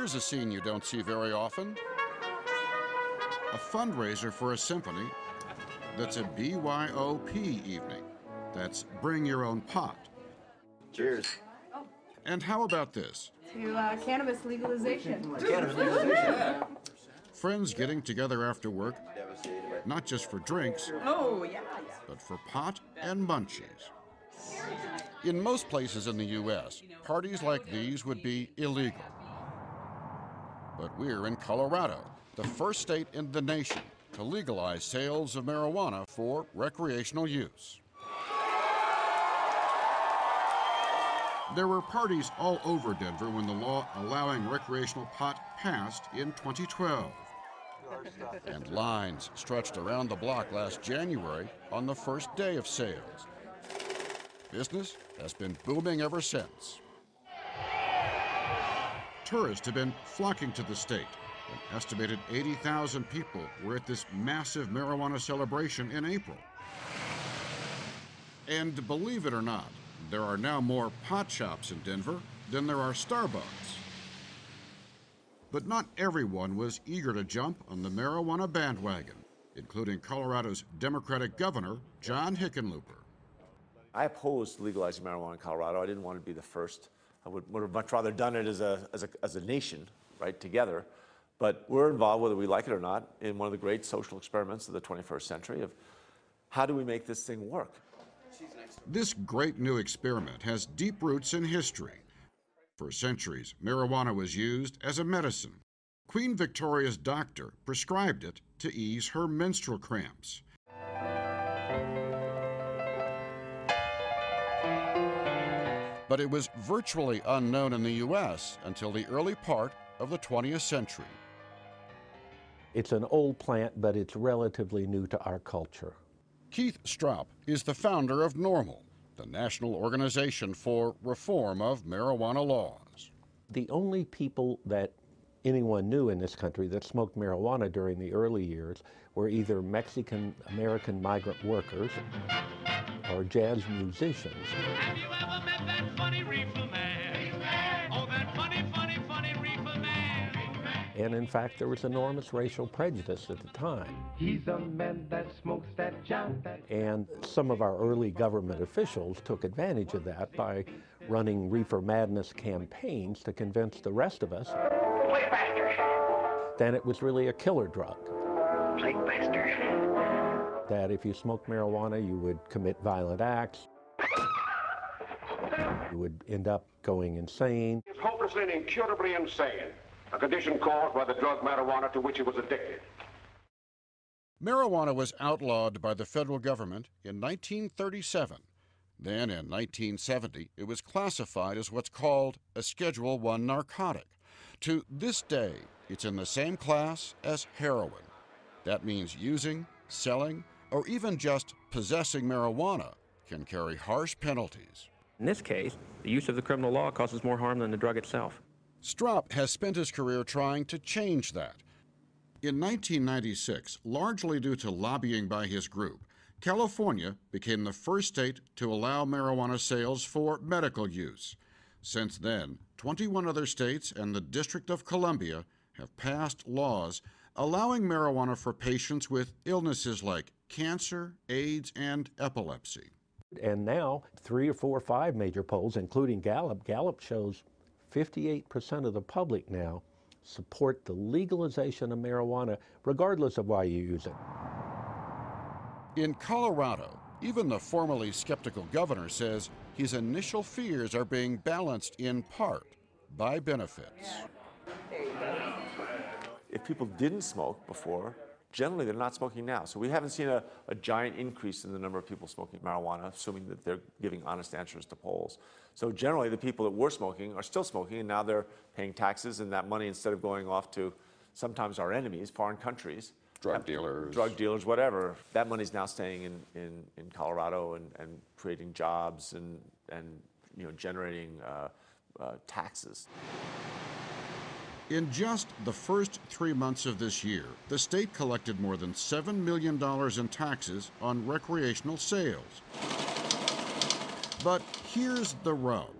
Here's a scene you don't see very often. A fundraiser for a symphony that's a BYOP evening. That's bring your own pot. Cheers. And how about this? To cannabis legalization. Friends getting together after work, not just for drinks, but for pot and munchies. In most places in the U.S., parties like these would be illegal. But we're in Colorado, the first state in the nation to legalize sales of marijuana for recreational use. There were parties all over Denver when the law allowing recreational pot passed in 2012. And lines stretched around the block last January on the first day of sales. Business has been booming ever since. Tourists have been flocking to the state. An estimated 80,000 people were at this massive marijuana celebration in April. And believe it or not, there are now more pot shops in Denver than there are Starbucks. But not everyone was eager to jump on the marijuana bandwagon, including Colorado's Democratic governor, John Hickenlooper. I opposed legalizing marijuana in Colorado. I didn't want to be the first. I would have much rather done it as a nation, right, together. But we're involved, whether we like it or not, in one of the great social experiments of the 21st century of how do we make this thing work? This great new experiment has deep roots in history. For centuries, marijuana was used as a medicine. Queen Victoria's doctor prescribed it to ease her menstrual cramps. But it was virtually unknown in the U.S. until the early part of the 20th century. It's an old plant, but it's relatively new to our culture. Keith Stroup is the founder of NORML, the National Organization for Reform of Marijuana Laws. The only people that anyone knew in this country that smoked marijuana during the early years were either Mexican-American migrant workers or jazz musicians. Have you ever met that funny reefer man? Oh, that funny reefer man. And in fact, there was enormous racial prejudice at the time. He's a man that smokes that joint. And some of our early government officials took advantage of that by running reefer madness campaigns to convince the rest of us that it was really a killer drug. That if you smoked marijuana, you would commit violent acts. You would end up going insane. He's hopelessly and incurably insane, a condition caused by the drug marijuana to which he was addicted. Marijuana was outlawed by the federal government in 1937. Then in 1970, it was classified as what's called a Schedule I narcotic. To this day, it's in the same class as heroin. That means using, selling, or even just possessing marijuana can carry harsh penalties. In this case, the use of the criminal law causes more harm than the drug itself. Stroup has spent his career trying to change that. In 1996, largely due to lobbying by his group, California became the first state to allow marijuana sales for medical use. Since then, 21 other states and the District of Columbia have passed laws allowing marijuana for patients with illnesses like cancer, AIDS, and epilepsy. And now, 3 or 4 or 5 major polls, including Gallup shows 58% of the public now support the legalization of marijuana, regardless of why you use it. In Colorado, even the formerly skeptical governor says his initial fears are being balanced in part by benefits. If people didn't smoke before, generally they're not smoking now. So we haven't seen a giant increase in the number of people smoking marijuana, assuming that they're giving honest answers to polls. So generally the people that were smoking are still smoking, and now they're paying taxes, and that money, instead of going off to sometimes our enemies, foreign countries, Drug dealers, whatever, that money's now staying in Colorado and creating jobs and generating taxes. In just the first 3 months of this year, the state collected more than $7 million in taxes on recreational sales. But here's the rub.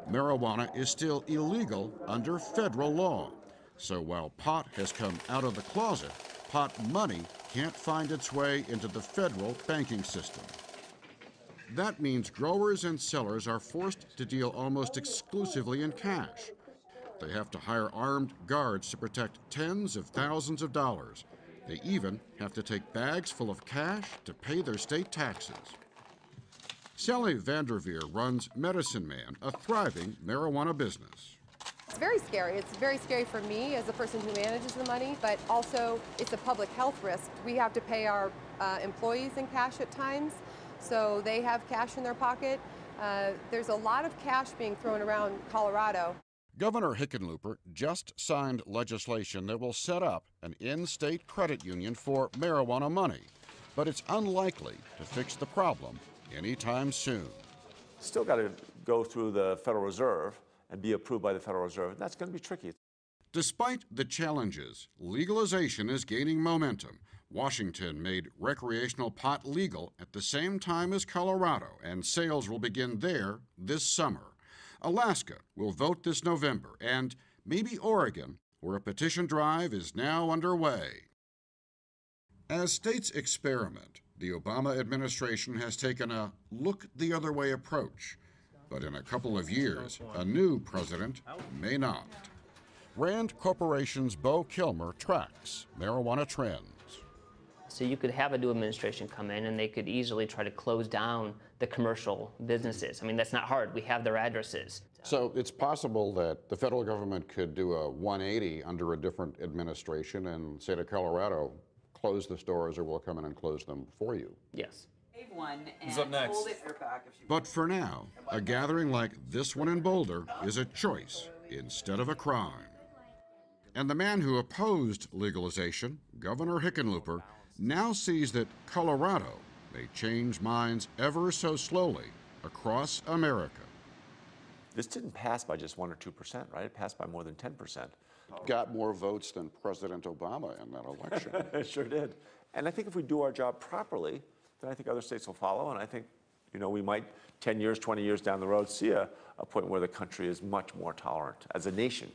Marijuana is still illegal under federal law. So while pot has come out of the closet, pot money can't find its way into the federal banking system. That means growers and sellers are forced to deal almost exclusively in cash. They have to hire armed guards to protect tens of thousands of dollars. They even have to take bags full of cash to pay their state taxes. Sally Vanderveer runs Medicine Man, a thriving marijuana business. It's very scary. It's very scary for me as the person who manages the money, but also it's a public health risk. We have to pay our employees in cash at times, so they have cash in their pocket. There's a lot of cash being thrown around Colorado. Governor Hickenlooper just signed legislation that will set up an in-state credit union for marijuana money, but it's unlikely to fix the problem anytime soon. Still got to go through the Federal Reserve and be approved by the Federal Reserve. That's going to be tricky. Despite the challenges, legalization is gaining momentum. Washington made recreational pot legal at the same time as Colorado, and sales will begin there this summer. Alaska will vote this November, and maybe Oregon, where a petition drive is now underway. As states experiment, the Obama administration has taken a look-the-other-way approach. But in a couple of years, a new president may not. Rand Corporation's Bo Kilmer tracks marijuana trends. So you could have a new administration come in and they could easily try to close down the commercial businesses. I mean, that's not hard. We have their addresses. So it's possible that the federal government could do a 180 under a different administration and say to Colorado, close the stores or we'll come in and close them for you. Yes. Who's up next? But for now, a gathering like this one in Boulder is a choice instead of a crime. And the man who opposed legalization, Governor Hickenlooper, now sees that Colorado may change minds ever so slowly across America. This didn't pass by just 1 or 2%, right? It passed by more than 10%. Got more votes than President Obama in that election. It sure did. And I think if we do our job properly, then I think other states will follow. And I think, you know, we might 10 years, 20 years down the road see a point where the country is much more tolerant as a nation.